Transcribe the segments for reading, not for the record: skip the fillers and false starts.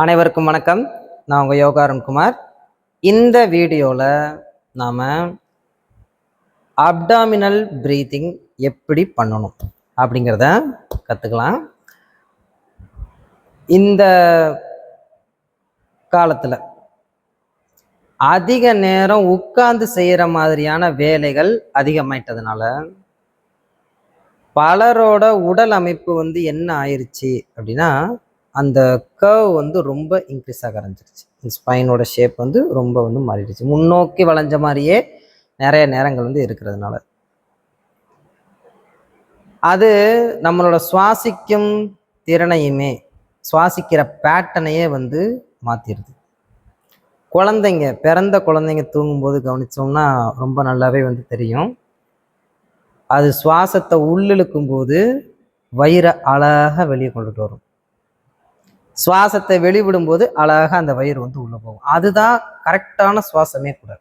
அனைவருக்கும் வணக்கம். நான் உங்கள் யோகா அருண்குமார். இந்த வீடியோவில் நாம் அப்டாமினல் ப்ரீத்திங் எப்படி பண்ணணும் அப்படிங்கிறத கற்றுக்கலாம். இந்த காலத்தில் அதிக நேரம் உட்கார்ந்து செய்கிற மாதிரியான வேலைகள் அதிகமாயிட்டதுனால பலரோட உடல் அமைப்பு என்ன ஆயிடுச்சு அப்படின்னா, அந்த கர்வ் ரொம்ப இன்க்ரீஸ் ஆக ஆரம்பிச்சிருச்சு. ஸ்பைனோட ஷேப் ரொம்ப மாறிடுச்சு. முன்னோக்கி வளைஞ்ச மாதிரியே நிறைய நேரங்கள் இருக்கிறதுனால அது நம்மளோட சுவாசிக்கும் திறனையுமே சுவாசிக்கிற பேட்டர்னையே மாற்றிடுது. பிறந்த குழந்தைங்க தூங்கும்போது கவனித்தோம்னா ரொம்ப நல்லாவே தெரியும். அது சுவாசத்தை உள்ளிழுக்கும் போது வயிறை அழகாக வெளியே கொண்டுட்டு வரும். சுவாசத்தை வெளிவிடும்போது அழகாக அந்த வயிறு உள்ளே போகும். அதுதான் கரெக்டான சுவாசமே கூட.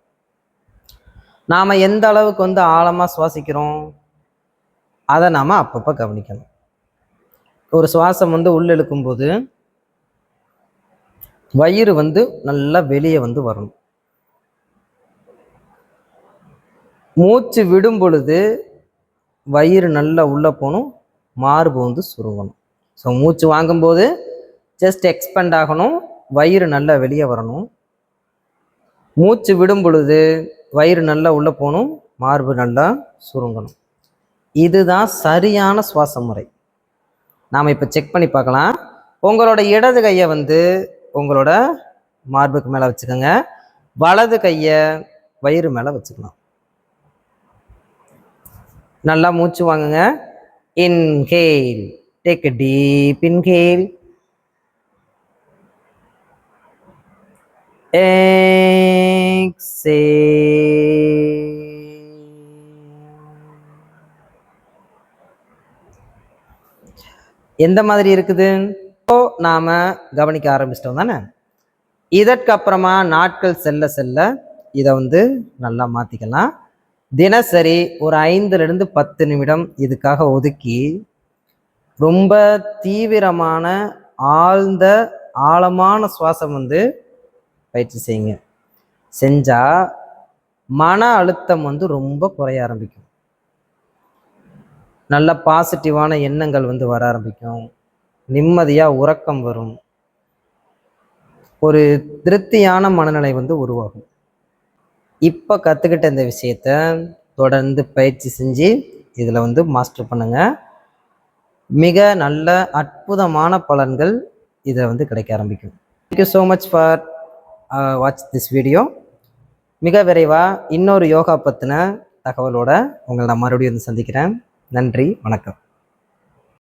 நாம் எந்த அளவுக்கு ஆழமாக சுவாசிக்கிறோம் அதை நாம் அப்பப்போ கவனிக்கணும். ஒரு சுவாசம் உள்ளிழுக்கும் போது வயிறு நல்லா வெளியே வரணும். மூச்சு விடும் பொழுது வயிறு நல்லா உள்ளே போகணும், மார்பு சுருங்கணும். ஸோ மூச்சு வாங்கும்போது ஜஸ்ட் எக்ஸ்பெண்ட் ஆகணும், வயிறு நல்லா வெளியே வரணும். மூச்சு விடும் பொழுது வயிறு நல்லா உள்ளே போகணும், மார்பு நல்லா சுருங்கணும். இதுதான் சரியான சுவாச முறை. நாம் இப்போ செக் பண்ணி பார்க்கலாம். உங்களோட இடது கையை உங்களோட மார்புக்கு மேலே வச்சுக்கோங்க, வலது கையை வயிறு மேலே வச்சுக்கலாம். நல்லா மூச்சு வாங்குங்க. Inhale, take a deep inhale. Exhale. எந்த மாதிரி இருக்குது? நாம கவனிக்க ஆரம்பிச்சிட்டோம் தானே. இதற்கு அப்புறமா நாட்கள் செல்ல செல்ல இதை நல்லா மாற்றிக்கலாம். தினசரி ஒரு 5லிருந்து 10 நிமிடம் இதுக்காக ஒதுக்கி ரொம்ப தீவிரமான ஆழ்ந்த ஆழமான சுவாசம் பயிற்சி செய்யுங்க. செஞ்சால் மன அழுத்தம் ரொம்ப குறைய ஆரம்பிக்கும். நல்ல பாசிட்டிவான எண்ணங்கள் வர ஆரம்பிக்கும். நிம்மதியாக உறக்கம் வரும். ஒரு திருப்தியான மனநிலை உருவாகும். இப்போ கற்றுக்கிட்ட இந்த விஷயத்த தொடர்ந்து பயிற்சி செஞ்சு இதில் மாஸ்டர் பண்ணுங்கள். மிக நல்ல அற்புதமான பலன்கள் இதில் கிடைக்க ஆரம்பிக்கும். Thank you so much for watch this video. மிக விரைவாக இன்னொரு யோகா பற்றின தகவலோடு உங்களை நான் மறுபடியும் சந்திக்கிறேன். நன்றி, வணக்கம்.